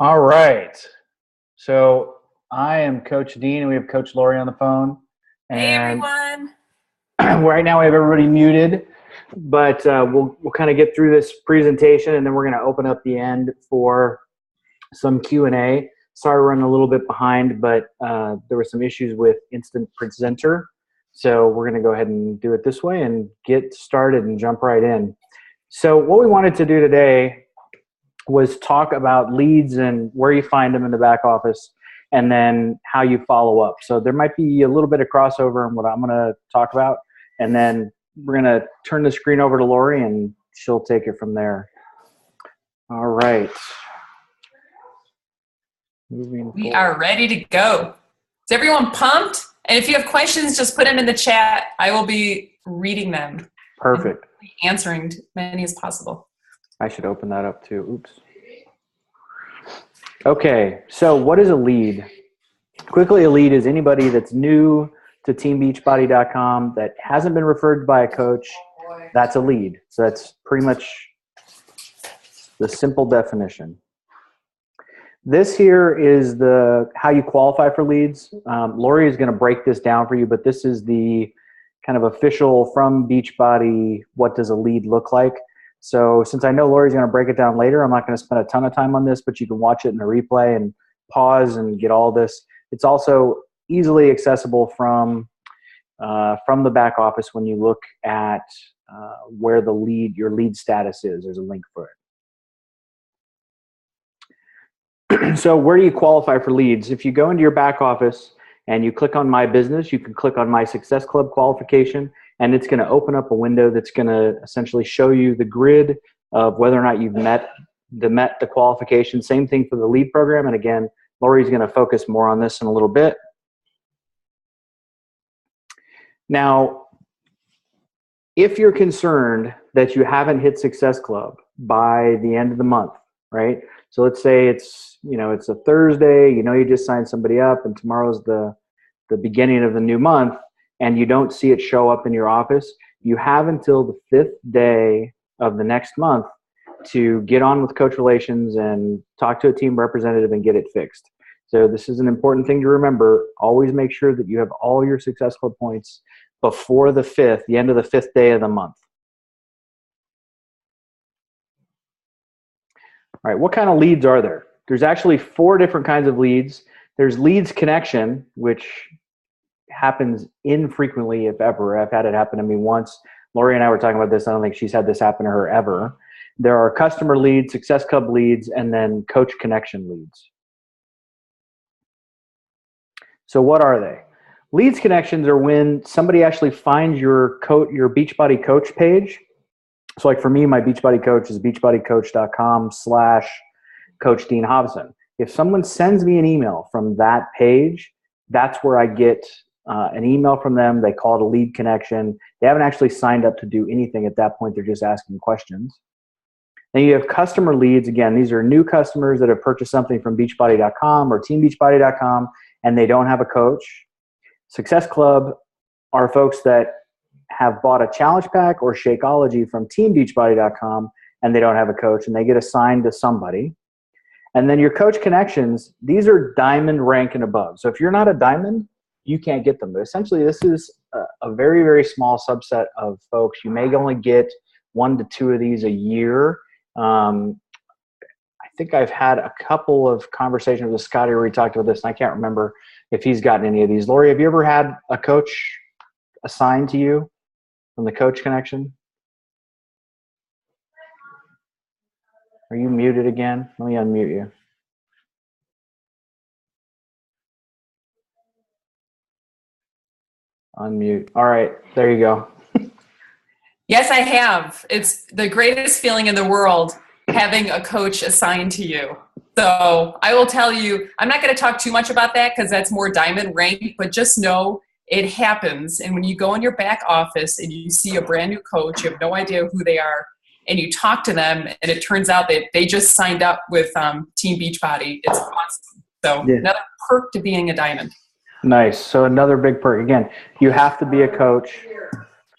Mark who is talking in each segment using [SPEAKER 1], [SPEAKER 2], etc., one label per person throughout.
[SPEAKER 1] All right. So I am Coach Dean, and we have Coach Lori on the phone.
[SPEAKER 2] Hey
[SPEAKER 1] And
[SPEAKER 2] everyone.
[SPEAKER 1] right now we have everybody muted, but we'll kind of get through this presentation, and then we're going to open up the end for some Q&A. Sorry, we're running a little bit behind, but there were some issues with Instant Presenter. So we're going to go ahead and do it this way and get started and jump right in. So what we wanted to do today was talk about leads and where you find them in the back office, and then how you follow up. So there might be a little bit of crossover in what I'm going to talk about, and then we're going to turn the screen over to Lori, and she'll take it from there. All right.
[SPEAKER 2] We are ready to go. Is everyone pumped? And if you have questions, just put them in the chat. I will be reading them.
[SPEAKER 1] Perfect.
[SPEAKER 2] And answering as many as possible.
[SPEAKER 1] I should open that up too. Oops. Okay, so what is a lead? Quickly, a lead is anybody that's new to teambeachbody.com that hasn't been referred by a coach. That's a lead. So that's pretty much the simple definition. This here is the how you qualify for leads. Lori is going to break this down for you, but this is the kind of official from Beachbody, what does a lead look like? So since I know Lori's going to break it down later, I'm not going to spend a ton of time on this, but you can watch it in a replay and pause and get all this. It's also easily accessible from the back office when you look at where your lead status is. There's a link for it. So where do you qualify for leads? If you go into your back office and you click on My Business, you can click on My Success Club qualification, and it's going to open up a window that's going to essentially show you the grid of whether or not you've met the qualification. Same thing for the lead program. And again, Lori's going to focus more on this in a little bit. Now, if you're concerned that you haven't hit Success Club by the end of the month, right? So let's say it's a Thursday, you just signed somebody up, and tomorrow's the beginning of the new month, and you don't see it show up in your office, you have until the 5th day of the next month to get on with Coach Relations and talk to a team representative and get it fixed. So this is an important thing to remember. Always make sure that you have all your Success Club points before the end of the 5th day of the month. All right, what kind of leads are there? There's actually 4 different kinds of leads. There's leads connection, which happens infrequently, if ever. I've had it happen to me once. Lori and I were talking about this. I don't think she's had this happen to her ever. There are customer leads, Success Club leads, and then coach connection leads. So what are they? Leads connections are when somebody actually finds your Beachbody coach page. So like for me, my Beachbody coach is beachbodycoach.com/Coach Dean Hobson. If someone sends me an email from that page, that's where I get an email from them. They call it a lead connection. They haven't actually signed up to do anything at that point. They're just asking questions. Then you have customer leads. Again, these are new customers that have purchased something from beachbody.com or teambeachbody.com, and they don't have a coach. Success Club are folks that have bought a challenge pack or Shakeology from teambeachbody.com, and they don't have a coach, and they get assigned to somebody. And then your coach connections, these are diamond rank and above. So if you're not a diamond, you can't get them. But essentially, this is a very, very small subset of folks. You may only get 1 to 2 of these a year. I think I've had a couple of conversations with Scotty where we talked about this, and I can't remember if he's gotten any of these. Lori, have you ever had a coach assigned to you from the coach connection? Are you muted again? Let me unmute you. Unmute. All right, there you go.
[SPEAKER 2] Yes, I have. It's the greatest feeling in the world having a coach assigned to you. So I will tell you, I'm not going to talk too much about that because that's more diamond rank, but just know it happens. And when you go in your back office and you see a brand new coach, you have no idea who they are, and you talk to them, and it turns out that they just signed up with Team Beachbody. It's awesome. So yeah. Another perk to being a diamond.
[SPEAKER 1] Nice. So another big perk. Again, you have to be a coach.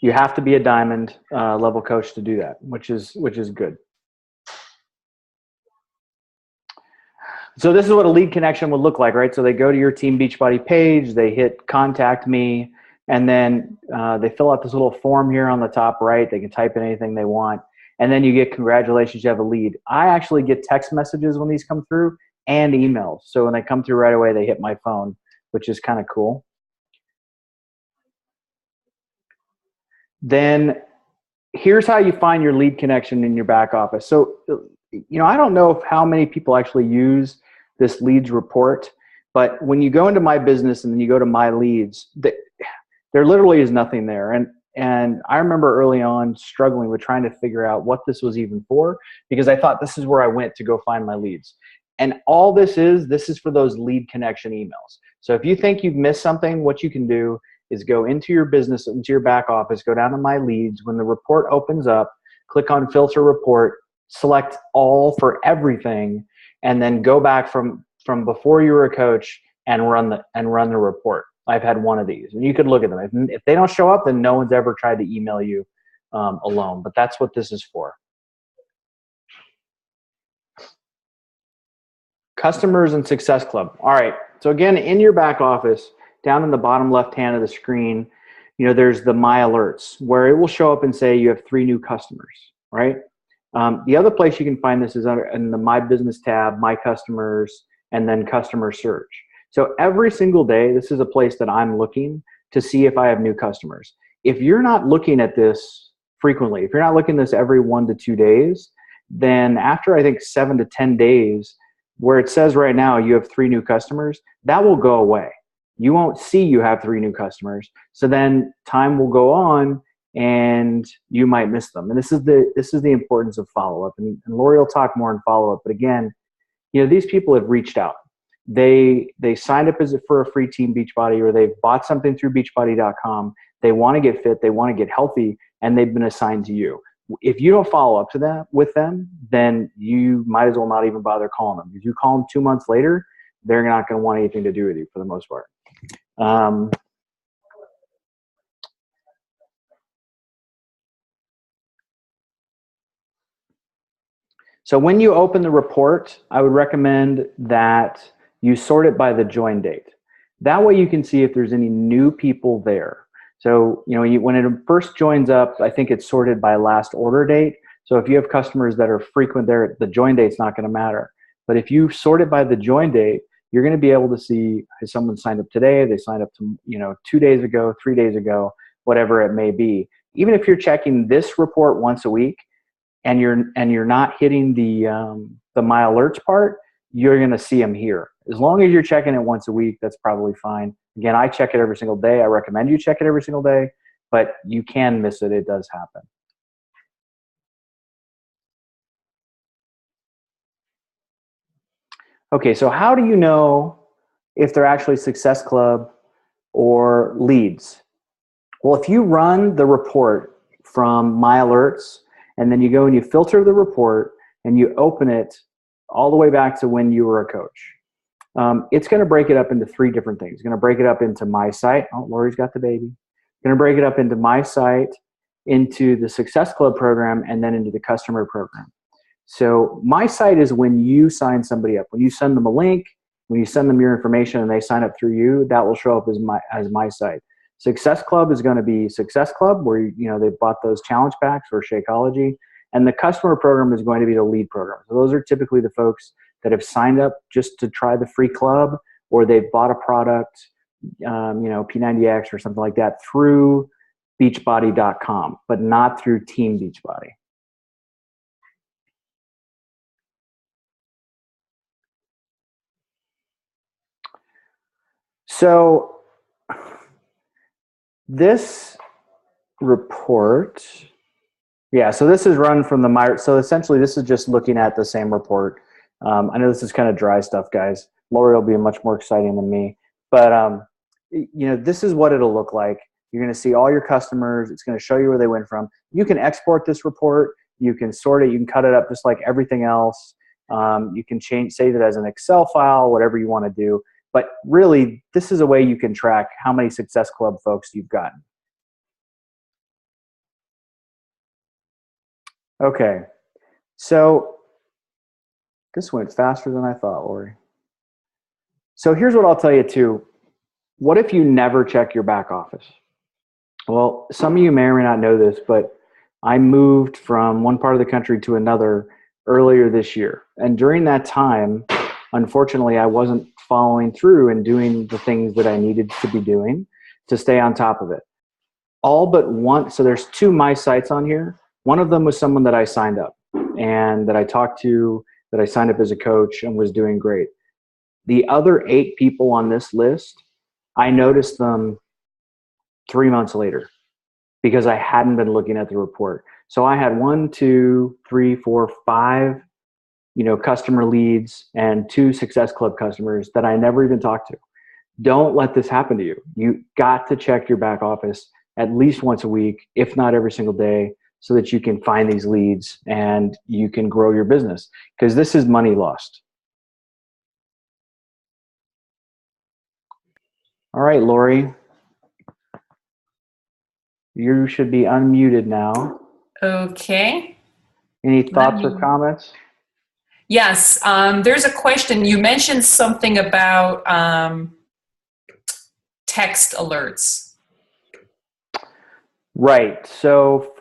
[SPEAKER 1] You have to be a diamond level coach to do that, which is good. So this is what a lead connection would look like, right? So they go to your Team Beachbody page, they hit contact me, and then they fill out this little form here on the top right. They can type in anything they want. And then you get, congratulations, you have a lead. I actually get text messages when these come through and emails. So when they come through right away, they hit my phone, which is kind of cool. Then here's how you find your lead connection in your back office. So, I don't know how many people actually use this leads report, but when you go into my business and then you go to my leads, there literally is nothing there. And I remember early on struggling with trying to figure out what this was even for, because I thought this is where I went to go find my leads. And all this is for those lead connection emails. So if you think you've missed something, what you can do is go into your business, into your back office, go down to my leads. When the report opens up, click on filter report, select all for everything, and then go back from before you were a coach and run the report. I've had one of these, and you could look at them. If they don't show up, then no one's ever tried to email you alone. But that's what this is for. Customers and Success Club. All right. So again, in your back office, down in the bottom left hand of the screen, there's the My Alerts, where it will show up and say you have 3 new customers, right? The other place you can find this is in the My Business tab, My Customers, and then Customer Search. So every single day, this is a place that I'm looking to see if I have new customers. If you're not looking at this frequently, if you're not looking at this every 1 to 2 days, then after I think 7 to 10 days, where it says right now you have 3 new customers, that will go away. You won't see you have 3 new customers. So then time will go on and you might miss them. And this is the importance of follow-up. And Lori will talk more on follow-up. But again, these people have reached out. They signed up for a free Team Beachbody, or they've bought something through beachbody.com. They want to get fit, they want to get healthy, and they've been assigned to you. If you don't follow up to that with them, then you might as well not even bother calling them. If you call them 2 months later, they're not going to want anything to do with you for the most part. So when you open the report, I would recommend that you sort it by the join date. That way you can see if there's any new people there. So, when it first joins up, I think it's sorted by last order date. So if you have customers that are frequent there, the join date's not going to matter. But if you sort it by the join date, you're going to be able to see, has someone signed up today? They signed up 2 days ago, 3 days ago, whatever it may be. Even if you're checking this report once a week, and you're not hitting the My Alerts part, you're going to see them here. As long as you're checking it once a week, that's probably fine. Again, I check it every single day. I recommend you check it every single day, but you can miss it. It does happen. Okay, so how do you know if they're actually Success Club or leads? Well, if you run the report from My Alerts, and then you go and you filter the report and you open it all the way back to when you were a coach, it's going to break it up into 3 different things. It's going to break it up into My Site. Oh, Lori's got the baby. It's going to break it up into My Site, into the Success Club program, and then into the customer program. So My Site is when you sign somebody up. When you send them a link, when you send them your information and they sign up through you, that will show up as My Site. Success Club is going to be Success Club, where they bought those challenge packs for Shakeology, and the customer program is going to be the lead program. So those are typically the folks that have signed up just to try the free club, or they've bought a product, P90X or something like that through beachbody.com, but not through Team Beachbody. So this report, so this is run from the so essentially this is just looking at the same report. I know this is kind of dry stuff, guys. Lori will be much more exciting than me, but this is what it'll look like. You're going to see all your customers. It's going to show you where they went from. You can export this report. You can sort it. You can cut it up just like everything else. You can save it as an Excel file, whatever you want to do. But really, this is a way you can track how many Success Club folks you've gotten. Okay, so this went faster than I thought, Lori. So here's what I'll tell you too. What if you never check your back office? Well, some of you may or may not know this, but I moved from one part of the country to another earlier this year. And during that time, unfortunately, I wasn't following through and doing the things that I needed to be doing to stay on top of it. All but one, so there's 2 my sites on here. One of them was someone that I signed up and that I talked to, that I signed up as a coach and was doing great. The other 8 people on this list, I noticed them 3 months later because I hadn't been looking at the report. So I had 1, 2, 3, 4, 5, customer leads and 2 Success Club customers that I never even talked to. Don't let this happen to you. You got to check your back office at least once a week, if not every single day, so that you can find these leads and you can grow your business, because this is money lost. All right, Lori, you should be unmuted now.
[SPEAKER 2] Okay.
[SPEAKER 1] Any thoughts or comments?
[SPEAKER 2] Yes. There's a question. You mentioned something about text alerts.
[SPEAKER 1] Right. So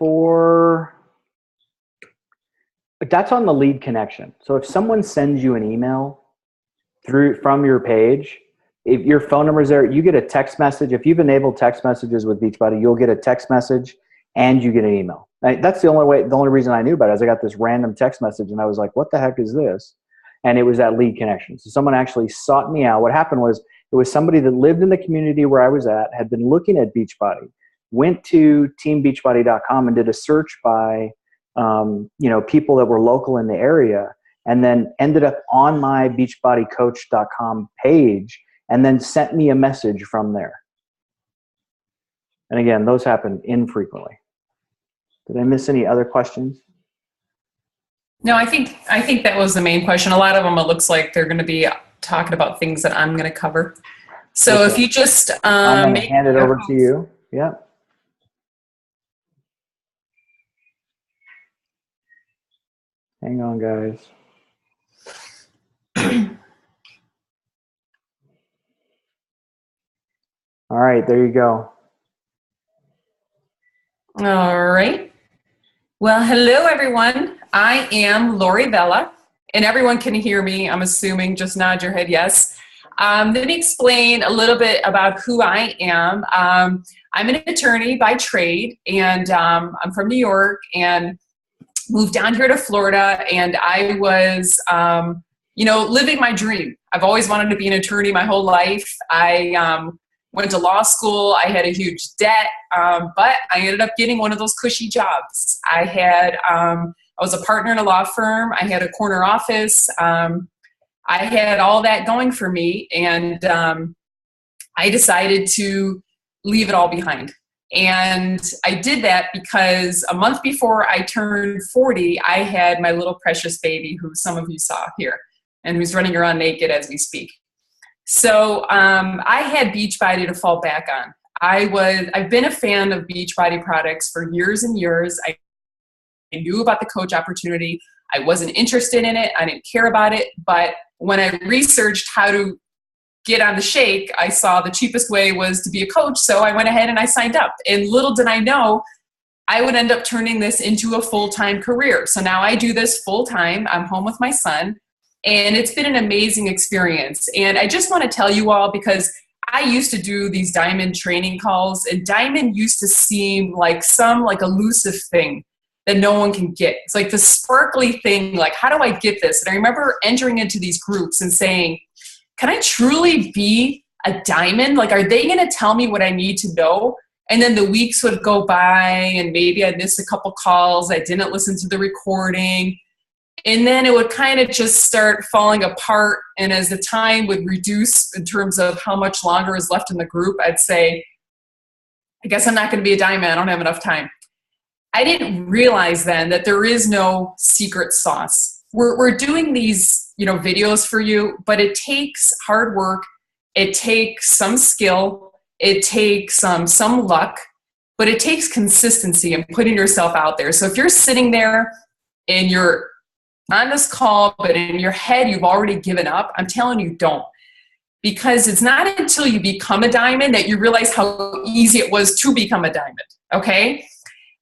[SPEAKER 1] that's on the lead connection. So if someone sends you an email from your page, if your phone number is there, you get a text message. If you've enabled text messages with Beachbody, you'll get a text message and you get an email. That's the only reason I knew about it is I got this random text message and I was like, what the heck is this? And it was that lead connection. So someone actually sought me out. What happened was it was somebody that lived in the community where I was at, had been looking at Beachbody, went to teambeachbody.com and did a search by people that were local in the area, and then ended up on my beachbodycoach.com page and then sent me a message from there. And again, those happen infrequently. Did I miss any other questions?
[SPEAKER 2] No, I think that was the main question. A lot of them, it looks like they're going to be talking about things that I'm going to cover. So
[SPEAKER 1] okay.
[SPEAKER 2] If you just
[SPEAKER 1] I'm going to hand it over to you. Yeah. Hang on, guys. All right, there you go.
[SPEAKER 2] All right. Well, hello, everyone. I am Lori Vella, and everyone can hear me, I'm assuming. Just nod your head yes. Let me explain a little bit about who I am. I'm an attorney by trade, and I'm from New York and moved down here to Florida, and I was, living my dream. I've always wanted to be an attorney my whole life. I went to law school. I had a huge debt, but I ended up getting one of those cushy jobs. I was a partner in a law firm. I had a corner office. I had all that going for me, and I decided to leave it all behind. And I did that because a month before I turned 40, I had my little precious baby, who some of you saw here, and who's running around naked as we speak. So I had Beachbody to fall back on. I've been a fan of Beachbody products for years and years. I knew about the coach opportunity. I wasn't interested in it. I didn't care about it. But when I researched how to get on the shake, I saw the cheapest way was to be a coach. So I went ahead and I signed up. And little did I know, I would end up turning this into a full-time career. So now I do this full-time. I'm home with my son. And it's been an amazing experience. And I just want to tell you all, because I used to do these Diamond training calls, and Diamond used to seem like some elusive thing that no one can get. It's like the sparkly thing, like, how do I get this? And I remember entering into these groups and saying, can I truly be a Diamond? Like, are they going to tell me what I need to know? And then the weeks would go by and maybe I'd miss a couple calls. I didn't listen to the recording. And then it would kind of just start falling apart. And as the time would reduce in terms of how much longer is left in the group, I'd say, I guess I'm not going to be a Diamond. I don't have enough time. I didn't realize then that there is no secret sauce. We're doing these, videos for you, but it takes hard work. It takes some skill. It takes some luck, but it takes consistency and putting yourself out there. So if you're sitting there and you're on this call, but in your head, you've already given up, I'm telling you, don't. because it's not until you become a diamond that you realize how easy it was to become a diamond, okay?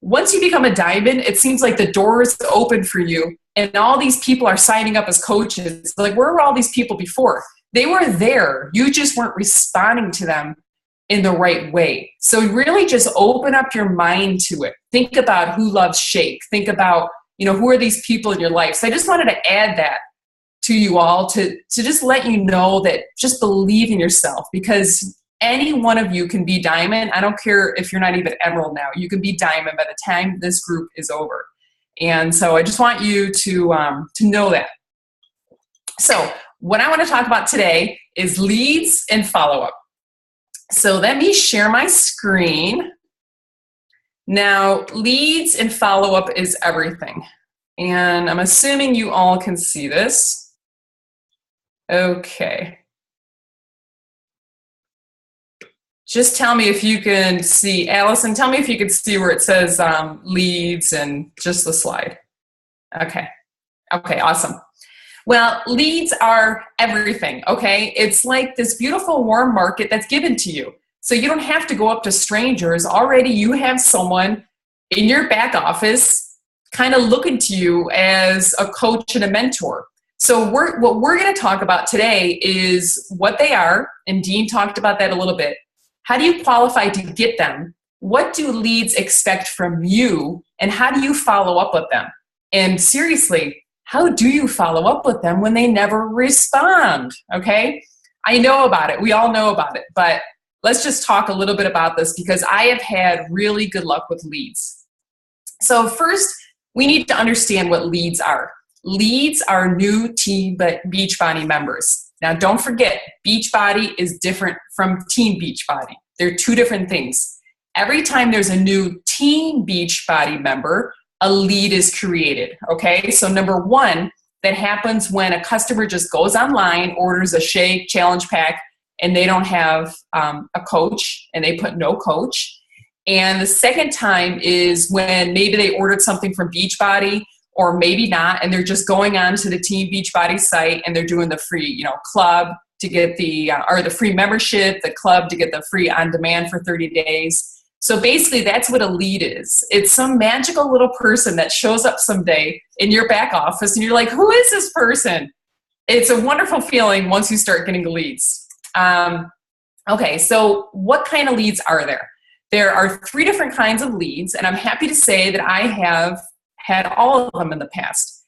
[SPEAKER 2] Once you become a diamond, it seems like the doors open for you and all these people are signing up as coaches. Like, where were all these people before? They were there. You just weren't responding to them in the right way. So really just open up your mind to it. Think about who loves shake. Think about, who are these people in your life? So I just wanted to add that to you all to just let you know that just believe in yourself, because any one of you can be diamond. I don't care if you're not even emerald now. You can be diamond by the time this group is over. And so I just want you to know that. So what I want to talk about today is leads and follow-up. So let me share my screen. Now, leads and follow-up is everything. And I'm assuming you all can see this. Okay. Just tell me if you can see, Allison, tell me if you can see where it says leads and just the slide. Okay. Okay, awesome. Well, leads are everything, okay? It's like this beautiful warm market that's given to you. So you don't have to go up to strangers. Already you have someone in your back office kind of looking to you as a coach and a mentor. So what we're going to talk about today is what they are, and Dean talked about that a little bit. How do you qualify to get them? What do leads expect from you? And how do you follow up with them? And seriously, how do you follow up with them when they never respond? Okay, I know about it. We all know about it. But let's just talk a little bit about this, because I have had really good luck with leads. So first, we need to understand what leads are. Leads are new Team Beachbody members. Now, don't forget, Beachbody is different from Team Beachbody. They're two different things. Every time there's a new Team Beachbody member, a lead is created, okay? So number one, that happens when a customer just goes online, orders a shake, challenge pack, and they don't have a coach, and they put no coach. And the second time is when maybe they ordered something from Beachbody, or maybe not, and they're just going on to the Team Beachbody site and they're doing the free, club to get the, or the free membership, the club to get the free on demand for 30 days. So basically that's what a lead is. It's some magical little person that shows up someday in your back office and you're like, who is this person? It's a wonderful feeling once you start getting the leads. Okay, so what kind of leads are there? There are 3 different kinds of leads, and I'm happy to say that I have had all of them in the past.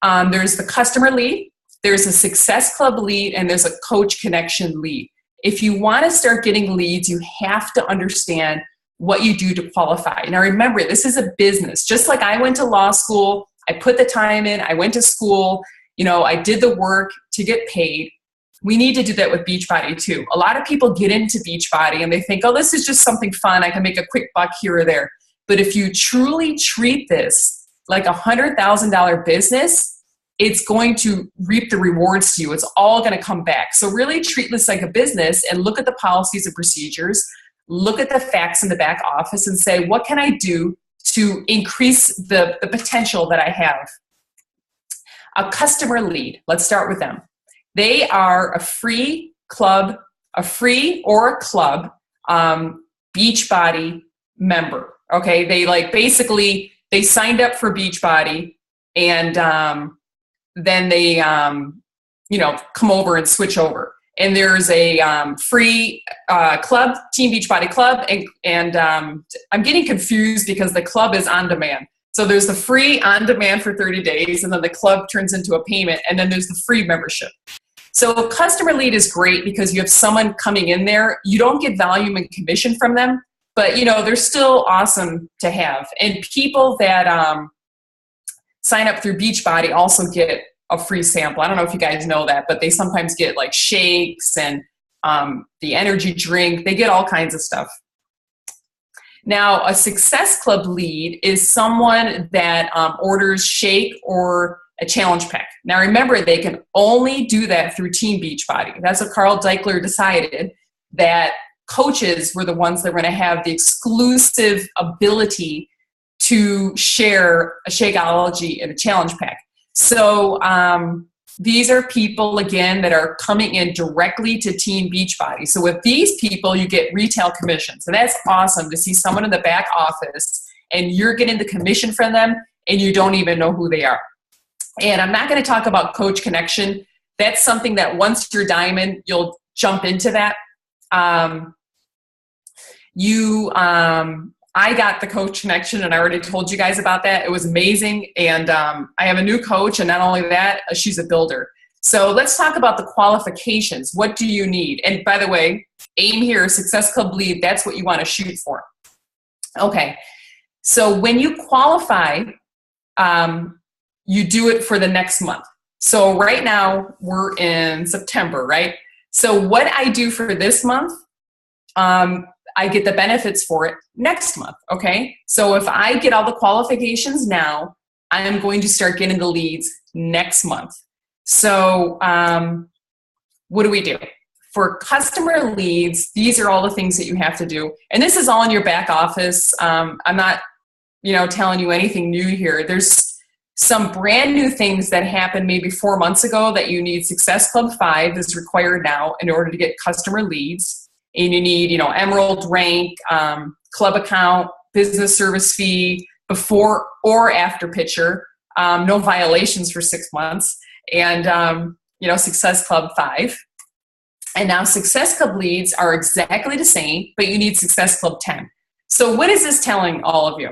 [SPEAKER 2] There's the customer lead, there's a Success Club lead, and there's a Coach Connection lead. If you want to start getting leads, you have to understand what you do to qualify. Now remember, this is a business. Just like I went to law school, I put the time in, I went to school, I did the work to get paid. We need to do that with Beachbody too. A lot of people get into Beachbody and they think, oh, this is just something fun. I can make a quick buck here or there. But if you truly treat this like a $100,000 business, it's going to reap the rewards to you. It's all going to come back. So really treat this like a business and look at the policies and procedures, look at the facts in the back office and say, what can I do to increase the potential that I have? A customer lead, let's start with them. They are a free club, Beachbody member. Okay, they signed up for Beachbody, and then they come over and switch over. And there's a free club, Team Beachbody Club, and I'm getting confused because the club is on demand. So there's the free on demand for 30 days, and then the club turns into a payment, and then there's the free membership. So a customer lead is great because you have someone coming in there. You don't get volume and commission from them, but they're still awesome to have. And people that sign up through Beachbody also get a free sample. I don't know if you guys know that, but they sometimes get like shakes and the energy drink. They get all kinds of stuff. Now, a Success Club lead is someone that orders shake or a challenge pack. Now, remember, they can only do that through Team Beachbody. That's what Carl Deichler decided, that coaches were the ones that were going to have the exclusive ability to share a Shakeology and a challenge pack. So these are people, again, that are coming in directly to Team Beachbody. So with these people, you get retail commissions. And that's awesome to see someone in the back office and you're getting the commission from them and you don't even know who they are. And I'm not going to talk about Coach Connection. That's something that once you're diamond, you'll jump into that. I got the Coach Connection, and I already told you guys about that. It was amazing. And I have a new coach, and not only that, she's a builder. So let's talk about the qualifications. What do you need? And by the way, aim here, Success Club lead, that's what you want to shoot for. Okay. So when you qualify, you do it for the next month. So right now we're in September, right? So what I do for this month, I get the benefits for it next month, okay? So if I get all the qualifications now, I'm going to start getting the leads next month. So what do we do? For customer leads, these are all the things that you have to do. And this is all in your back office. I'm not, telling you anything new here. There's some brand new things that happened maybe 4 months ago that you need. Success Club 5 is required now in order to get customer leads. And you need, Emerald rank, club account, business service fee, before or after picture, no violations for 6 months, and, Success Club 5. And now Success Club leads are exactly the same, but you need Success Club 10. So what is this telling all of you?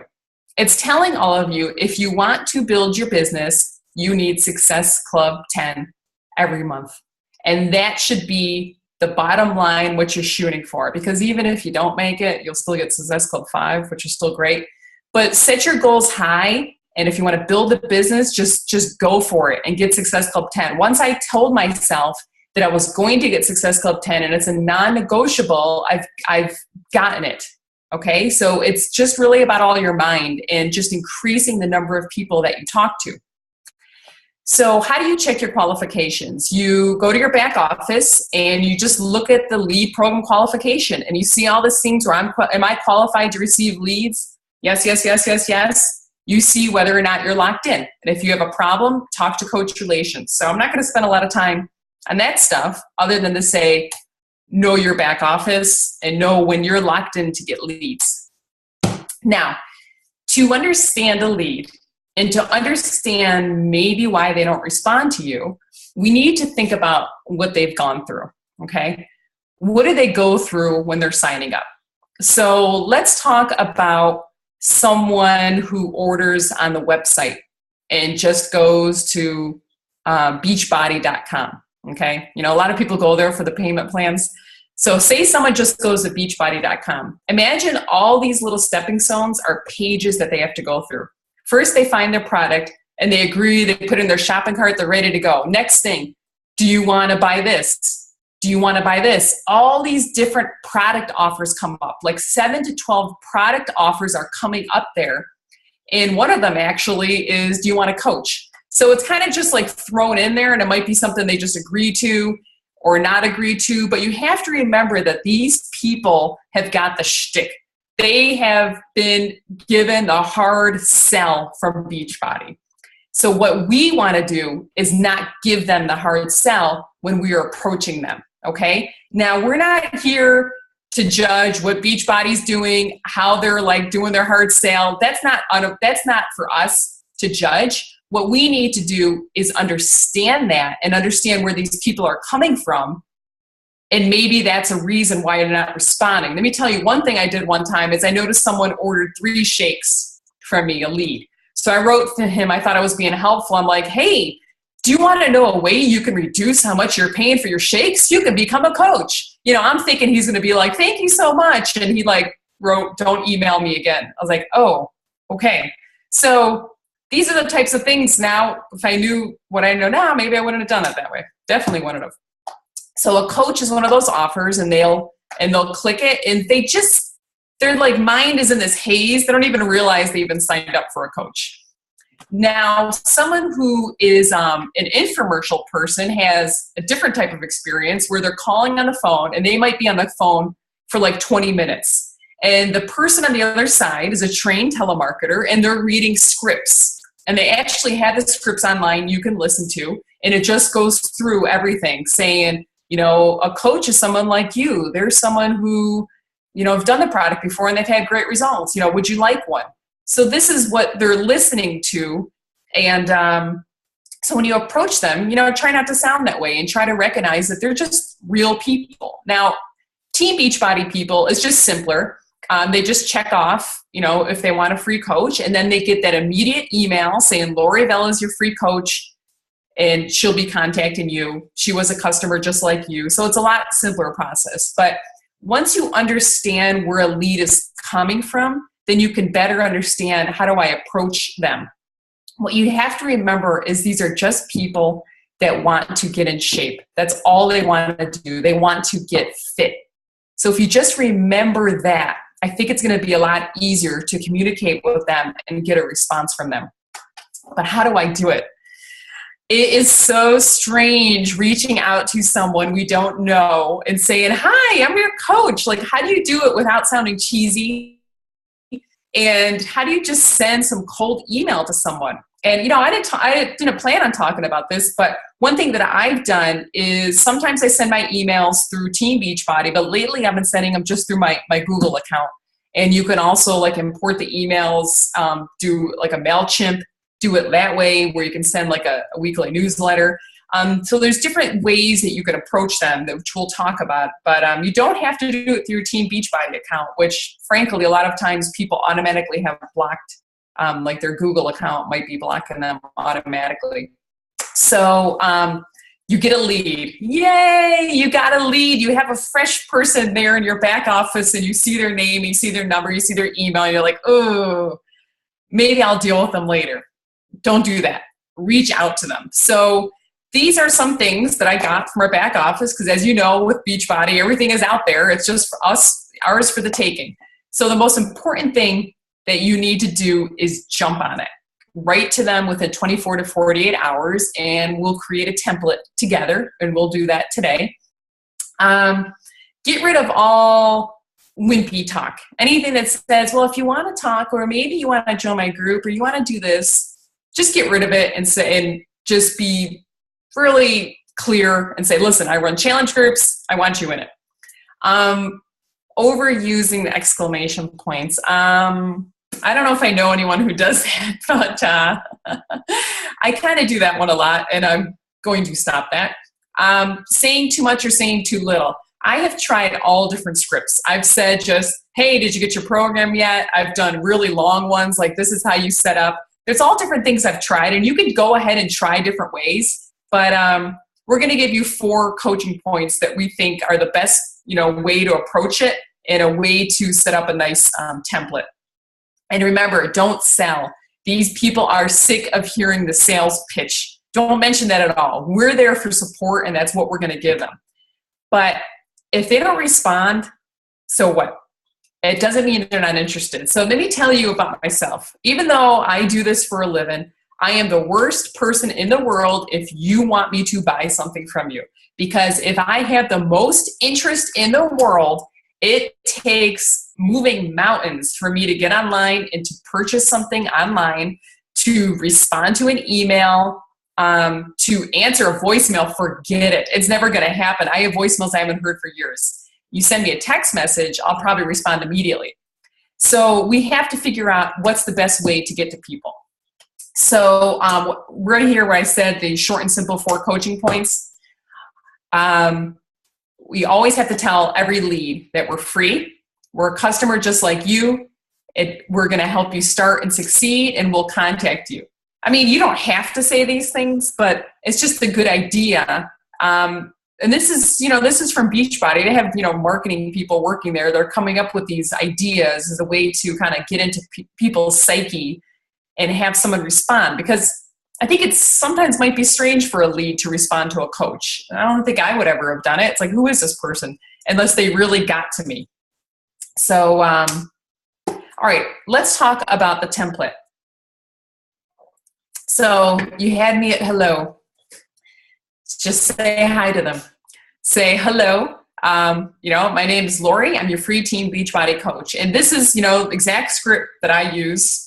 [SPEAKER 2] It's telling all of you, if you want to build your business, you need Success Club 10 every month. And that should be the bottom line, what you're shooting for. Because even if you don't make it, you'll still get Success Club 5, which is still great. But set your goals high. And if you want to build a business, just go for it and get Success Club 10. Once I told myself that I was going to get Success Club 10 and it's a non-negotiable, I've gotten it. Okay, so it's just really about all your mind and just increasing the number of people that you talk to. So how do you check your qualifications? You go to your back office and you just look at the lead program qualification and you see all these things where am I qualified to receive leads? Yes, yes, yes, yes, yes. You see whether or not you're locked in. And if you have a problem, talk to Coach Relations. So I'm not going to spend a lot of time on that stuff other than to say, know your back office and know when you're locked in to get leads. Now, to understand a lead and to understand maybe why they don't respond to you, we need to think about what they've gone through, okay? What do they go through when they're signing up? So let's talk about someone who orders on the website and just goes to beachbody.com. Okay, a lot of people go there for the payment plans. So say someone just goes to beachbody.com. Imagine all these little stepping stones are pages that they have to go through. First, they find their product and they agree, they put in their shopping cart, they're ready to go. Next thing, do you want to buy this? Do you want to buy this? All these different product offers come up, like 7 to 12 product offers are coming up there. And one of them actually is, do you want a coach? So it's kind of just like thrown in there, and it might be something they just agree to or not agree to, but you have to remember that these people have got the shtick. They have been given the hard sell from Beachbody. So what we want to do is not give them the hard sell when we are approaching them, okay? Now, we're not here to judge what Beachbody's doing, how they're like doing their hard sell. That's not for us to judge. What we need to do is understand that and understand where these people are coming from. And maybe that's a reason why they're not responding. Let me tell you, one thing I did one time is I noticed someone ordered 3 shakes from me, a lead. So I wrote to him, I thought I was being helpful. I'm like, hey, do you want to know a way you can reduce how much you're paying for your shakes? You can become a coach. I'm thinking he's going to be like, thank you so much. And he wrote, don't email me again. I was like, oh, okay. So these are the types of things now, if I knew what I know now, maybe I wouldn't have done it that way. Definitely wouldn't have. So a coach is one of those offers, and they'll click it, and their mind is in this haze. They don't even realize they even signed up for a coach. Now, someone who is an infomercial person has a different type of experience where they're calling on the phone, and they might be on the phone for 20 minutes. And the person on the other side is a trained telemarketer, and they're reading scripts. And they actually have the scripts online you can listen to. And it just goes through everything saying, a coach is someone like you. There's someone who, have done the product before and they've had great results. Would you like one? So this is what they're listening to. And so when you approach them, try not to sound that way and try to recognize that they're just real people. Now, Team Beachbody people is just simpler. They just check off, if they want a free coach, and then they get that immediate email saying, Lori Vella is your free coach, and she'll be contacting you. She was a customer just like you. So it's a lot simpler process. But once you understand where a lead is coming from, then you can better understand, how do I approach them? What you have to remember is these are just people that want to get in shape. That's all they want to do. They want to get fit. So if you just remember that, I think it's going to be a lot easier to communicate with them and get a response from them. But how do I do it? It is so strange reaching out to someone we don't know and saying, hi, I'm your coach. Like, how do you do it without sounding cheesy? And how do you just send some cold email to someone? And, I didn't plan on talking about this, but one thing that I've done is sometimes I send my emails through Team Beachbody, but lately I've been sending them just through my Google account. And you can also import the emails, do a MailChimp, do it that way where you can send a weekly newsletter. So there's different ways that you can approach them, which we'll talk about, but you don't have to do it through your Team Beachbody account, which frankly, a lot of times people automatically have blocked. Their Google account might be blocking them automatically. So you get a lead. Yay, you got a lead. You have a fresh person there in your back office and you see their name, you see their number, you see their email, and you're like, oh, maybe I'll deal with them later. Don't do that. Reach out to them. So these are some things that I got from our back office because, as you know, with Beachbody, everything is out there. It's just for us, ours for the taking. So the most important thing that you need to do is jump on it. Write to them within 24 to 48 hours, and we'll create a template together, and we'll do that today. Get rid of all wimpy talk. Anything that says, well, if you want to talk, or maybe you want to join my group, or you want to do this, just get rid of it and just be really clear and say, listen, I run challenge groups. I want you in it. Overusing the exclamation points. I don't know if I know anyone who does that, but I kind of do that one a lot, and I'm going to stop that. Saying too much or saying too little. I have tried all different scripts. I've said just, hey, did you get your program yet? I've done really long ones, like this is how you set up. There's all different things I've tried, and you can go ahead and try different ways, but we're going to give you 4 coaching points that we think are the best, way to approach it and a way to set up a nice template. And remember, don't sell. These people are sick of hearing the sales pitch. Don't mention that at all. We're there for support, and that's what we're going to give them. But if they don't respond, so what? It doesn't mean they're not interested. So let me tell you about myself. Even though I do this for a living, I am the worst person in the world if you want me to buy something from you. Because if I have the most interest in the world, it takes moving mountains for me to get online and to purchase something online, to respond to an email, to answer a voicemail. Forget it. It's never going to happen. I have voicemails I haven't heard for years. You send me a text message, I'll probably respond immediately. So we have to figure out what's the best way to get to people. So right here where I said the short and simple 4 coaching points, we always have to tell every lead that we're free. We're a customer just like you. We're going to help you start and succeed, and we'll contact you. I mean, you don't have to say these things, but it's just a good idea. And this is from Beachbody. They have, marketing people working there. They're coming up with these ideas as a way to kind of get into people's psyche and have someone respond, because I think it sometimes might be strange for a lead to respond to a coach. I don't think I would ever have done it. It's like, who is this person? Unless they really got to me. So, all right, let's talk about the template. So you had me at hello. Just say hi to them. Say hello. My name is Lori. I'm your free Team Beachbody coach. And this is, exact script that I use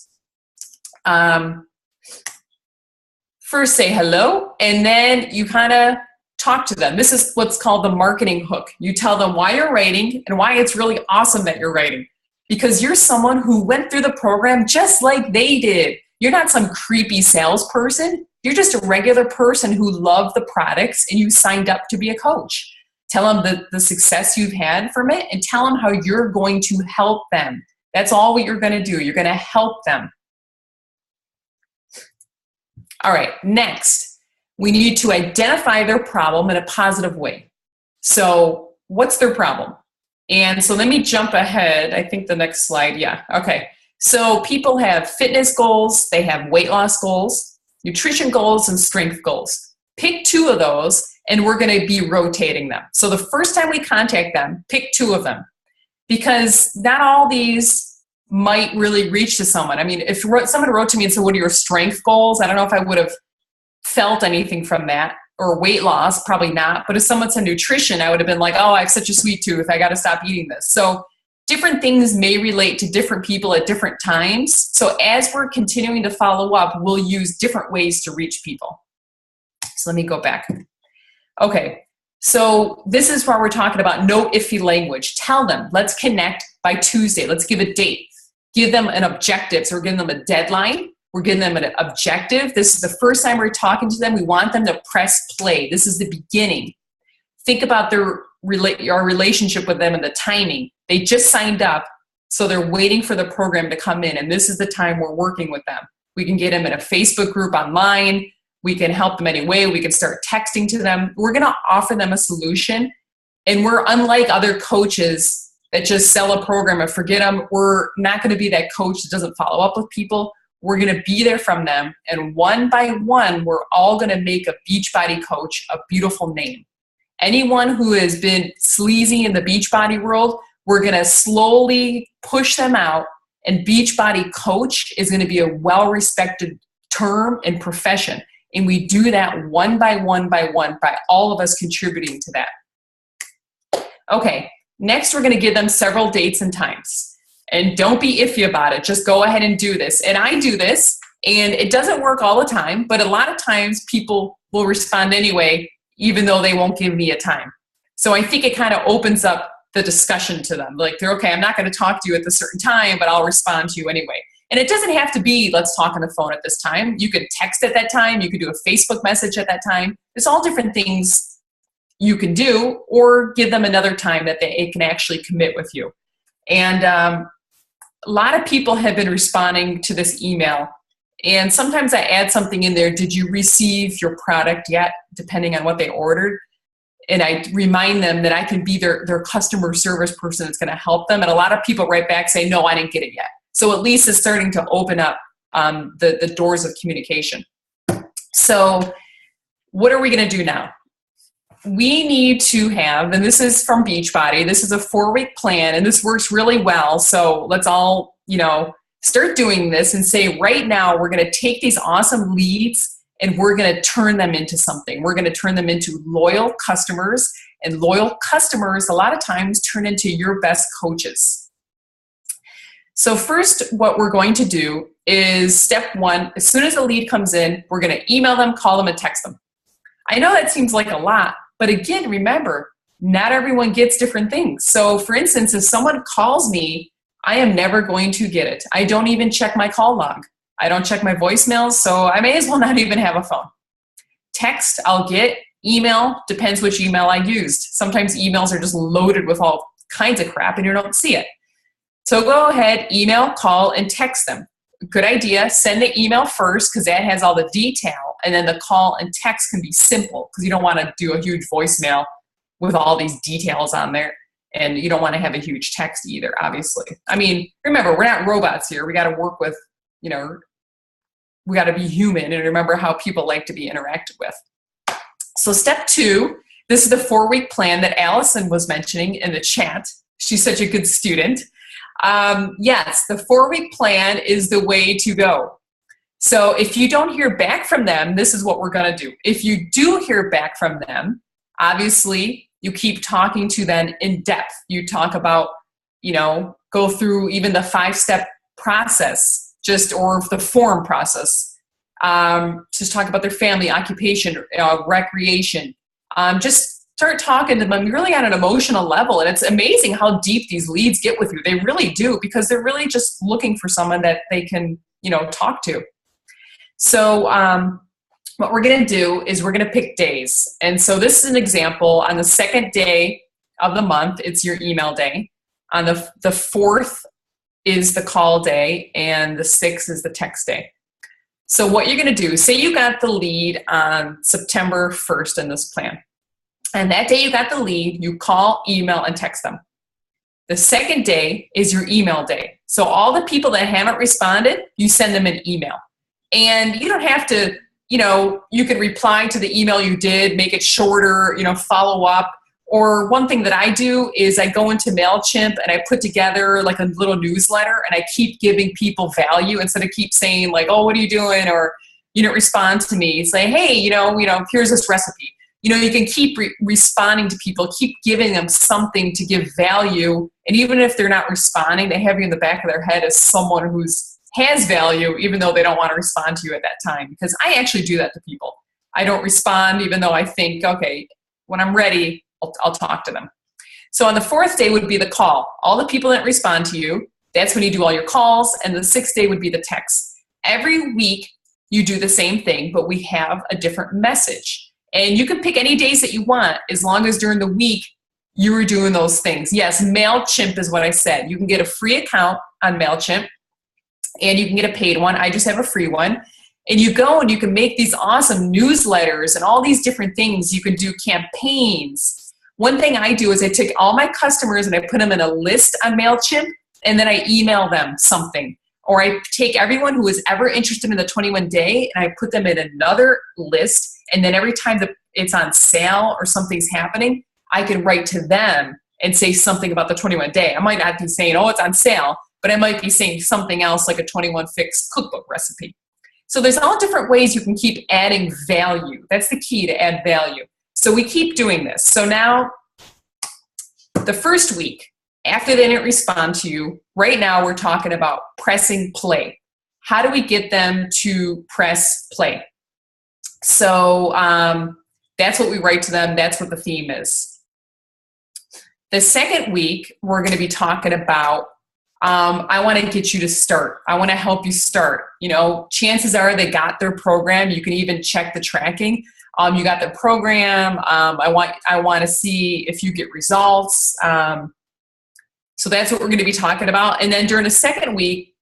[SPEAKER 2] first say hello, and then you kind of talk to them. This is what's called the marketing hook. You tell them why you're writing and why it's really awesome that you're writing, because you're someone who went through the program just like they did. You're not some creepy salesperson. You're just a regular person who loved the products and you signed up to be a coach. Tell them the success you've had from it, and tell them how you're going to help them. That's all what you're going to do. You're going to help them. All right, next, we need to identify their problem in a positive way. So what's their problem? And so let me jump ahead. I think the next slide, yeah, okay. So people have fitness goals, they have weight loss goals, nutrition goals, and strength goals. Pick 2 of those, and we're going to be rotating them. So the first time we contact them, pick 2 of them, because not all these might really reach to someone. I mean, if someone wrote to me and said, what are your strength goals? I don't know if I would have felt anything from that. Or weight loss, probably not. But if someone said nutrition, I would have been like, oh, I have such a sweet tooth, I got to stop eating this. So different things may relate to different people at different times. So as we're continuing to follow up, we'll use different ways to reach people. So let me go back. Okay, so this is where we're talking about no iffy language. Tell them, let's connect by Tuesday. Let's give a date. Give them an objective. So we're giving them a deadline. We're giving them an objective. This is the first time we're talking to them. We want them to press play. This is the beginning. Think about our relationship with them and the timing. They just signed up, so they're waiting for the program to come in, and this is the time we're working with them. We can get them in a Facebook group online. We can help them any way. We can start texting to them. We're going to offer them a solution, and we're unlike other coaches that just sell a program and forget them. We're not going to be that coach that doesn't follow up with people. We're going to be there from them, and one by one, we're all going to make a Beachbody coach a beautiful name. Anyone who has been sleazy in the Beachbody world, we're going to slowly push them out, and Beachbody coach is going to be a well-respected term and profession. And we do that one by one by one by all of us contributing to that. Okay, next we're going to give them several dates and times. And don't be iffy about it. Just go ahead and do this. And I do this, and it doesn't work all the time, but a lot of times people will respond anyway, even though they won't give me a time. So I think it kind of opens up the discussion to them. Like, they're okay, I'm not going to talk to you at a certain time, but I'll respond to you anyway. And it doesn't have to be, let's talk on the phone at this time. You could text at that time. You could do a Facebook message at that time. There's all different things you can do, or give them another time that they can actually commit with you. And a lot of people have been responding to this email. And sometimes I add something in there. Did you receive your product yet? Depending on what they ordered. And I remind them that I can be their customer service person that's going to help them. And a lot of people write back say, no, I didn't get it yet. So at least it's starting to open up the doors of communication. So what are we going to do now? We need to have, and this is from Beachbody, this is a 4-week plan, and this works really well. So let's all, start doing this and say, right now, we're going to take these awesome leads and we're going to turn them into something. We're going to turn them into loyal customers, and loyal customers a lot of times turn into your best coaches. So first, what we're going to do is step 1, as soon as a lead comes in, we're going to email them, call them, and text them. I know that seems like a lot, but again, remember, not everyone gets different things. So for instance, if someone calls me, I am never going to get it. I don't even check my call log. I don't check my voicemails, so I may as well not even have a phone. Text, I'll get. Email, depends which email I used. Sometimes emails are just loaded with all kinds of crap and you don't see it. So go ahead, email, call, and text them. Good idea. Send the email first because that has all the detail, and then the call and text can be simple because you don't want to do a huge voicemail with all these details on there, and you don't want to have a huge text either, obviously. I mean, remember, we're not robots here. We got to work with, we got to be human and remember how people like to be interacted with. So step 2, this is the 4-week plan that Allison was mentioning in the chat. She's such a good student. Yes, the 4-week plan is the way to go. So if you don't hear back from them, this is what we're going to do. If you do hear back from them, obviously you keep talking to them in depth. You talk about, go through even the 5-step process, or the form process. Just talk about their family, occupation, recreation. Just start talking to them really on an emotional level. And it's amazing how deep these leads get with you. They really do, because they're really just looking for someone that they can, talk to. So what we're going to do is we're going to pick days. And so this is an example. On the second day of the month, it's your email day. On the 4th is the call day, and the 6th is the text day. So what you're going to do, say you got the lead on September 1st in this plan. And that day you got the lead, you call, email, and text them. The second day is your email day. So all the people that haven't responded, you send them an email. And you don't have to, you can reply to the email you did, make it shorter, follow up. Or one thing that I do is I go into MailChimp and I put together like a little newsletter, and I keep giving people value instead of keep saying like, oh, what are you doing? Or you don't respond to me. Say, hey, here's this recipe. You can keep responding to people, keep giving them something to give value. And even if they're not responding, they have you in the back of their head as someone has value, even though they don't want to respond to you at that time. Because I actually do that to people. I don't respond, even though I think, okay, when I'm ready, I'll talk to them. So on the 4th day would be the call. All the people that respond to you, that's when you do all your calls. And the 6th day would be the text. Every week you do the same thing, but we have a different message. And you can pick any days that you want, as long as during the week you were doing those things. Yes, MailChimp is what I said. You can get a free account on MailChimp, and you can get a paid one. I just have a free one. And you go and you can make these awesome newsletters and all these different things. You can do campaigns. One thing I do is I take all my customers and I put them in a list on MailChimp, and then I email them something. Or I take everyone who is ever interested in the 21 day and I put them in another list. And then every time that it's on sale or something's happening, I can write to them and say something about the 21 day. I might not be saying, oh, it's on sale, but I might be saying something else like a 21 fix cookbook recipe. So there's all different ways you can keep adding value. That's the key, to add value. So we keep doing this. So now the first week, after they didn't respond to you, right now we're talking about pressing play. How do we get them to press play? So that's what we write to them. That's what the theme is. The second week, we're going to be talking about, I want to get you to start. I want to help you start. Chances are they got their program. You can even check the tracking. You got the program. I want to see if you get results. So that's what we're going to be talking about. And then during the second week,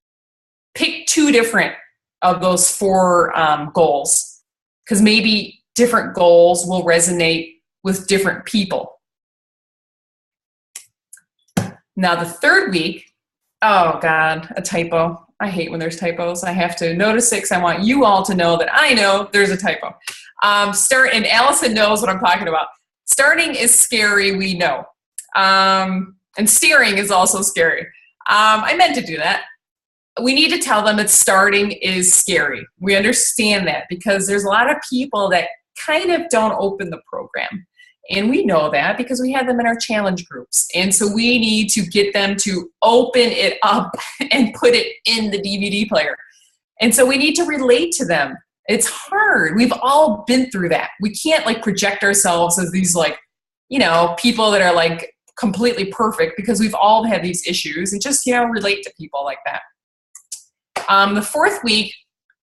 [SPEAKER 2] pick 2 different of those 4 goals, because maybe different goals will resonate with different people. Now the third week, oh God, a typo. I hate when there's typos. I have to notice it because I want you all to know that I know there's a typo. And Allison knows what I'm talking about. Starting is scary, we know. And steering is also scary. I meant to do that. We need to tell them that starting is scary. We understand that because there's a lot of people that kind of don't open the program. And we know that because we have them in our challenge groups. And so we need to get them to open it up and put it in the DVD player. And so we need to relate to them. It's hard. We've all been through that. We can't project ourselves as these people that are completely perfect, because we've all had these issues, and just, relate to people like that. The 4th week,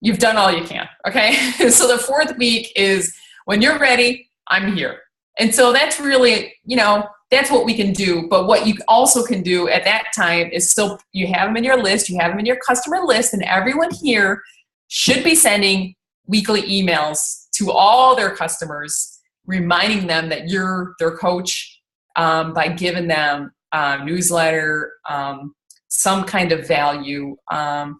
[SPEAKER 2] you've done all you can. Okay. So the 4th week is when you're ready, I'm here. And so that's really, that's what we can do. But what you also can do at that time is still, you have them in your list, you have them in your customer list, and everyone here should be sending weekly emails to all their customers, reminding them that you're their coach, by giving them a newsletter, some kind of value,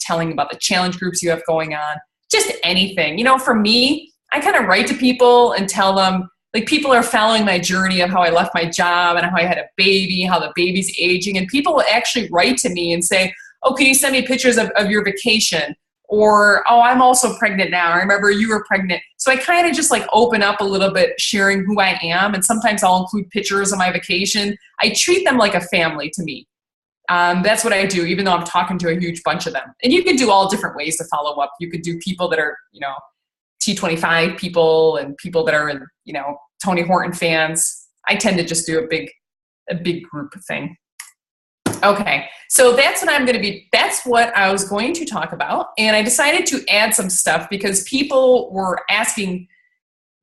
[SPEAKER 2] telling about the challenge groups you have going on, just anything. For me, I kind of write to people and tell them, people are following my journey of how I left my job and how I had a baby, how the baby's aging. And people will actually write to me and say, oh, can you send me pictures of your vacation? Or, oh, I'm also pregnant now. I remember you were pregnant. So I kind of just open up a little bit, sharing who I am. And sometimes I'll include pictures of my vacation. I treat them like a family to me. That's what I do, even though I'm talking to a huge bunch of them. And you can do all different ways to follow up. You could do people that are, T25 people and people that are, Tony Horton fans. I tend to just do a big group thing. Okay, so that's what I was going to talk about. And I decided to add some stuff because people were asking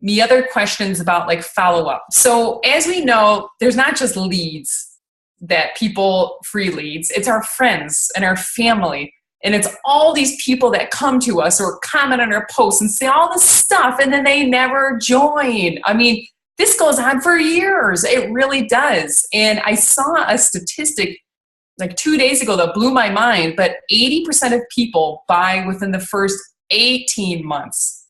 [SPEAKER 2] me other questions about like follow-up. So as we know, there's not just leads free leads, it's our friends and our family. And it's all these people that come to us or comment on our posts and say all this stuff, and then they never join. I mean, this goes on for years. It really does. And I saw a statistic like 2 days ago that blew my mind, but 80% of people buy within the first 18 months.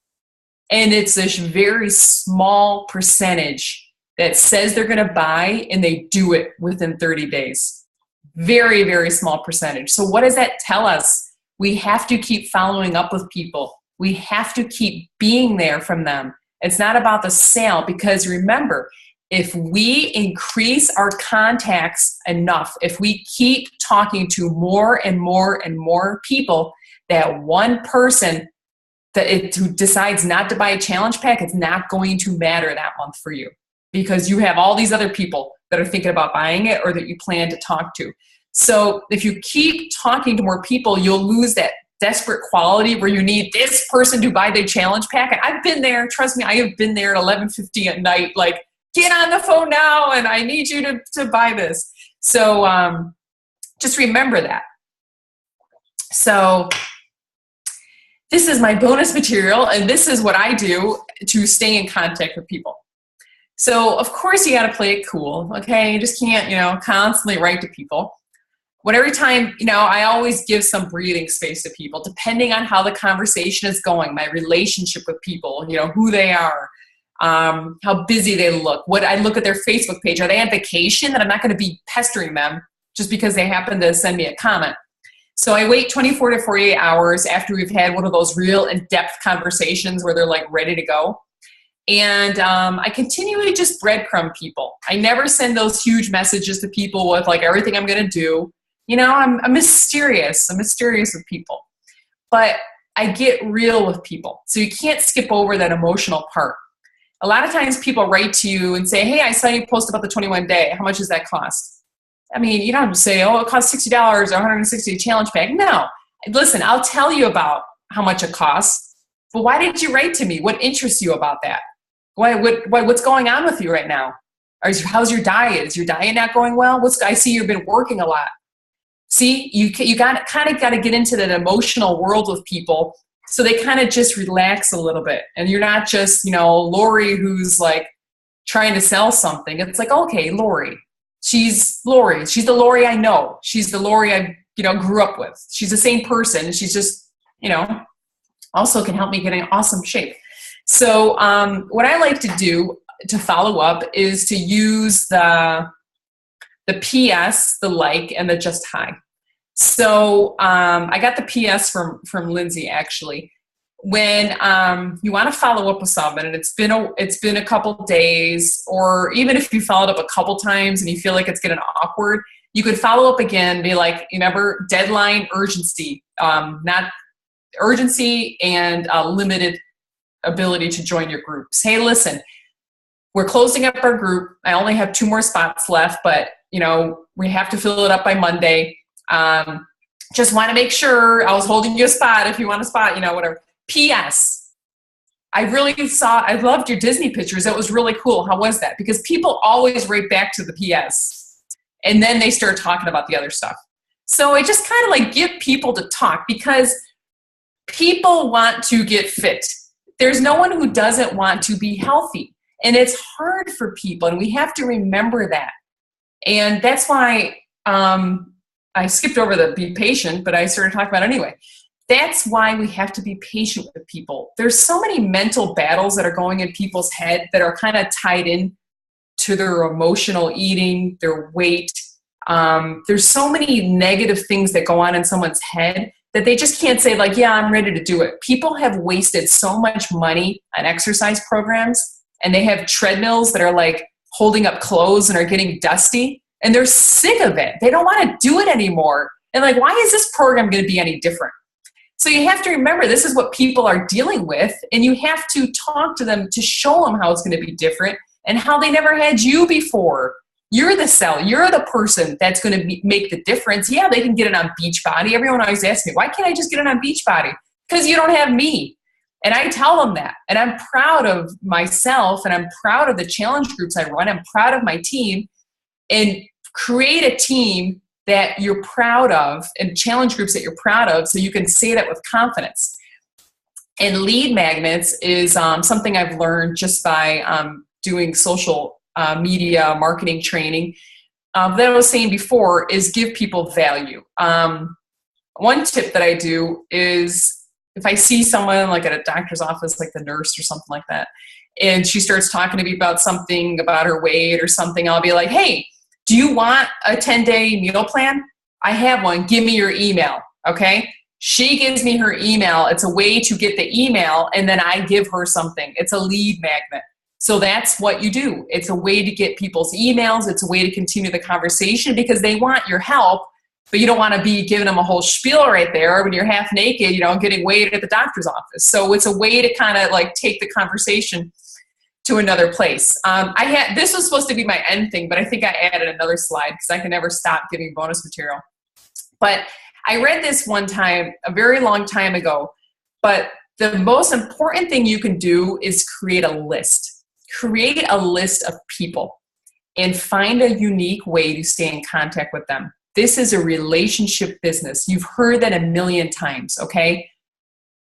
[SPEAKER 2] And it's this very small percentage that says they're going to buy and they do it within 30 days. Very, very small percentage. So what does that tell us? We have to keep following up with people. We have to keep being there from them. It's not about the sale, because remember, if we increase our contacts enough, if we keep talking to more and more and more people, that one person who decides not to buy a challenge pack, it's not going to matter that month for you, because you have all these other people that are thinking about buying it or that you plan to talk to. So if you keep talking to more people, you'll lose that desperate quality where you need this person to buy the challenge pack. And I've been there. Trust me, I have been there at 11:50 at night, like, get on the phone now and I need you to buy this. So just remember that. So this is my bonus material, and this is what I do to stay in contact with people. So of course you got to play it cool. Okay. You just can't, constantly write to people. Every time, I always give some breathing space to people, depending on how the conversation is going, my relationship with people, who they are, how busy they look, what I look at their Facebook page. Are they on vacation? That I'm not going to be pestering them just because they happen to send me a comment. So I wait 24 to 48 hours after we've had one of those real in-depth conversations where they're like ready to go. And I continually just breadcrumb people. I never send those huge messages to people with like everything I'm going to do. I'm mysterious. I'm mysterious with people. But I get real with people. So you can't skip over that emotional part. A lot of times people write to you and say, hey, I saw you post about the 21 day. How much does that cost? I mean, you don't have to say, oh, it costs $60 or $160 challenge pack. No. Listen, I'll tell you about how much it costs. But why did you write to me? What interests you about that? What's going on with you right now? How's your diet? Is your diet not going well? I see you've been working a lot. See, you got to get into that emotional world with people so they kind of just relax a little bit. And you're not just, Lori who's like trying to sell something. It's like, okay, Lori. She's Lori. She's the Lori I know. She's the Lori I, grew up with. She's the same person. She's just, also can help me get in awesome shape. So what I like to do to follow up is to use the PS, the like, and the just hi. So I got the PS from Lindsay, actually. When you want to follow up with someone and it's been a couple days, or even if you followed up a couple times and you feel like it's getting awkward, you could follow up again, be like, remember, deadline, urgency, not urgency and limited ability to join your groups. Hey, listen, we're closing up our group. I only have 2 more spots left, but we have to fill it up by Monday. Just want to make sure I was holding you a spot. If you want a spot, whatever. P.S. I loved your Disney pictures. That was really cool. How was that? Because people always write back to the P.S. and then they start talking about the other stuff. So I just kind of like get people to talk, because people want to get fit. There's no one who doesn't want to be healthy. And it's hard for people, and we have to remember that. And that's why I skipped over the be patient, but I started talking about it anyway. That's why we have to be patient with people. There's so many mental battles that are going in people's head that are kind of tied in to their emotional eating, their weight. There's so many negative things that go on in someone's head that they just can't say like, yeah, I'm ready to do it. People have wasted so much money on exercise programs, and they have treadmills that are like holding up clothes and are getting dusty. and they're sick of it. They don't want to do it anymore. And like, why is this program going to be any different? So you have to remember, this is what people are dealing with, and you have to talk to them to show them how it's going to be different and how they never had you before. You're the seller. You're the person that's going to make the difference. Yeah, they can get it on Beachbody. Everyone always asks me, why can't I just get it on Beachbody? Because you don't have me. And I tell them that. And I'm proud of myself, and I'm proud of the challenge groups I run. I'm proud of my team. And create a team that you're proud of and challenge groups that you're proud of so you can say that with confidence. And lead magnets is something I've learned just by doing social media marketing training. That I was saying before is give people value. One tip that I do is if I see someone like at a doctor's office, like the nurse or something like that, and she starts talking to me about something, about her weight or something, I'll be like, hey, do you want a 10-day meal plan? I have one. Give me your email, okay? She gives me her email. It's a way to get the email, and then I give her something. It's a lead magnet. So that's what you do. It's a way to get people's emails. It's a way to continue the conversation because they want your help, but you don't want to be giving them a whole spiel right there when you're half naked, getting weighed at the doctor's office. So it's a way to kind of like take the conversation to another place. This was supposed to be my end thing, but I think I added another slide because I can never stop giving bonus material. But I read this one time, a very long time ago, but the most important thing you can do is create a list. Create a list of people and find a unique way to stay in contact with them. This is a relationship business. You've heard that a million times, okay?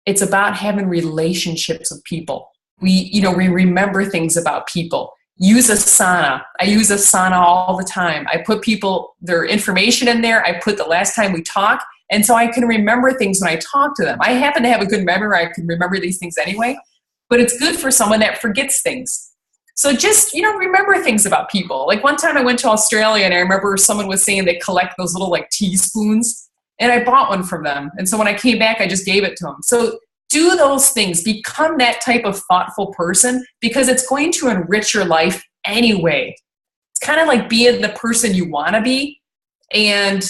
[SPEAKER 2] It's about having relationships with people. We remember things about people. Use Asana. I use Asana all the time. I put their information in there. I put the last time we talked. And so I can remember things when I talk to them. I happen to have a good memory. I can remember these things anyway. But it's good for someone that forgets things. So just, remember things about people. Like one time I went to Australia and I remember someone was saying they collect those little like teaspoons. And I bought one from them. And so when I came back, I just gave it to them. So do those things. Become that type of thoughtful person because it's going to enrich your life anyway. It's kind of like being the person you want to be and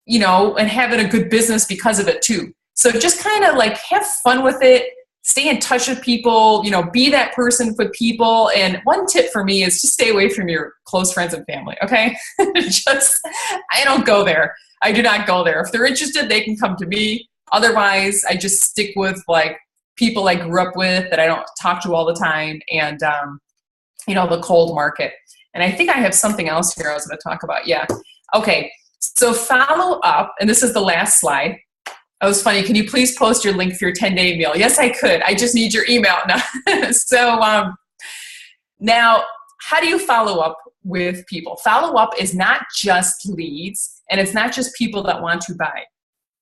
[SPEAKER 2] having a good business because of it too. So just kind of like have fun with it. Stay in touch with people, be that person for people. And one tip for me is just stay away from your close friends and family, okay? I don't go there. I do not go there. If they're interested, they can come to me. Otherwise, I just stick with like people I grew up with that I don't talk to all the time and, the cold market. And I think I have something else here I was going to talk about. Yeah. Okay. So follow up. And this is the last slide. That was funny. Can you please post your link for your 10-day meal? Yes, I could. I just need your email now. So now, how do you follow up with people? Follow up is not just leads, and it's not just people that want to buy.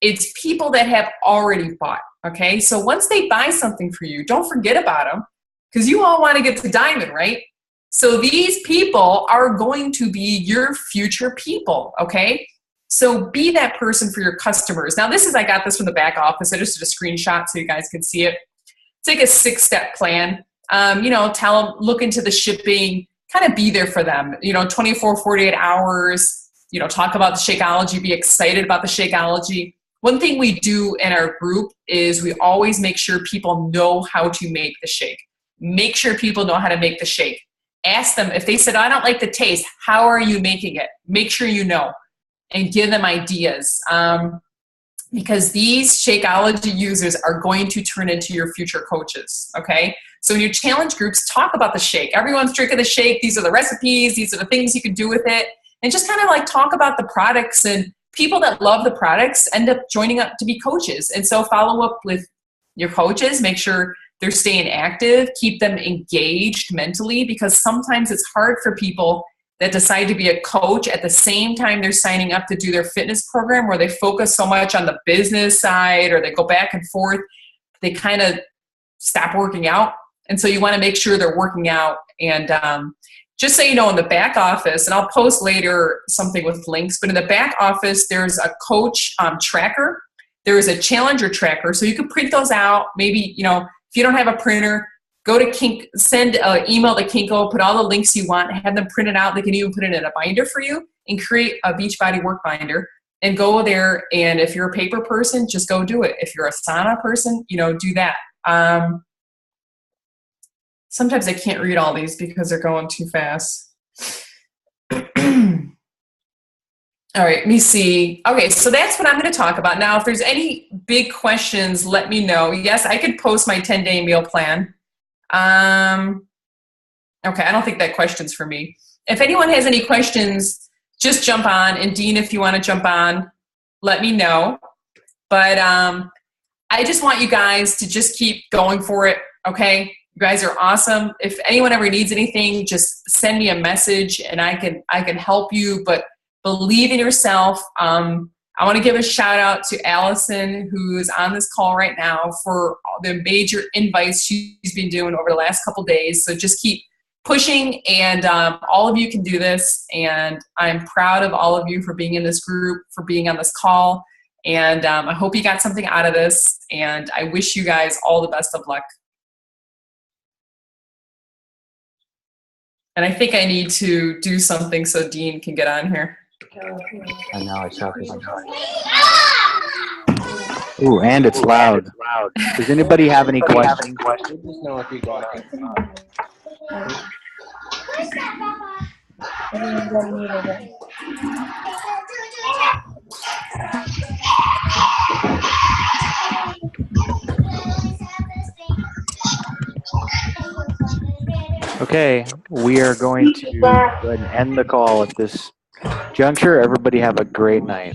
[SPEAKER 2] It's people that have already bought, okay? So once they buy something for you, don't forget about them because you all want to get to diamond, right? So these people are going to be your future people, okay? So be that person for your customers. Now I got this from the back office. I just did a screenshot so you guys can see it. It's like a 6-step plan. Tell them, look into the shipping, kind of be there for them, 24, 48 hours, talk about the Shakeology, be excited about the Shakeology. One thing we do in our group is we always make sure people know how to make the shake. Make sure people know how to make the shake. Ask them if they said, I don't like the taste, how are you making it? Make sure you know. And give them ideas because these Shakeology users are going to turn into your future coaches, okay? So in your challenge groups, talk about the shake. Everyone's drinking the shake. These are the recipes. These are the things you can do with it. And just kind of like talk about the products, and people that love the products end up joining up to be coaches. And so follow up with your coaches. Make sure they're staying active. Keep them engaged mentally because sometimes it's hard for people that decide to be a coach at the same time they're signing up to do their fitness program where they focus so much on the business side or they go back and forth, they kind of stop working out. And so you want to make sure they're working out. And just so you know, in the back office, and I'll post later something with links, but in the back office, there's a coach tracker. There is a challenger tracker. So you can print those out. Maybe, if you don't have a printer, go to Kink, send an email to Kinko, put all the links you want, have them printed out. They can even put it in a binder for you. and create a Beachbody work binder and go there. And if you're a paper person, just go do it. If you're a Asana person, do that. Sometimes I can't read all these because they're going too fast. All right, let me see. Okay, so that's what I'm going to talk about. Now, if there's any big questions, let me know. Yes, I could post my 10-day meal plan. Okay, I don't think that question's for me. If anyone has any questions, just jump on. And Dean, if you want to jump on, let me know. But I just want you guys to just keep going for it, okay? You guys are awesome. If anyone ever needs anything, just send me a message and I can help you. But believe in yourself. I want to give a shout out to Allison, who's on this call right now, for the major invites she's been doing over the last couple days. So just keep pushing, and all of you can do this. And I'm proud of all of you for being in this group, for being on this call. And I hope you got something out of this. And I wish you guys all the best of luck. And I think I need to do something so Dean can get on here.
[SPEAKER 1] I know, it's shocking. Ooh, and it's loud. Does anybody have any questions?
[SPEAKER 3] Just know if you got it.
[SPEAKER 1] Okay, we are going to go ahead and end the call at this juncture. Everybody have a great night.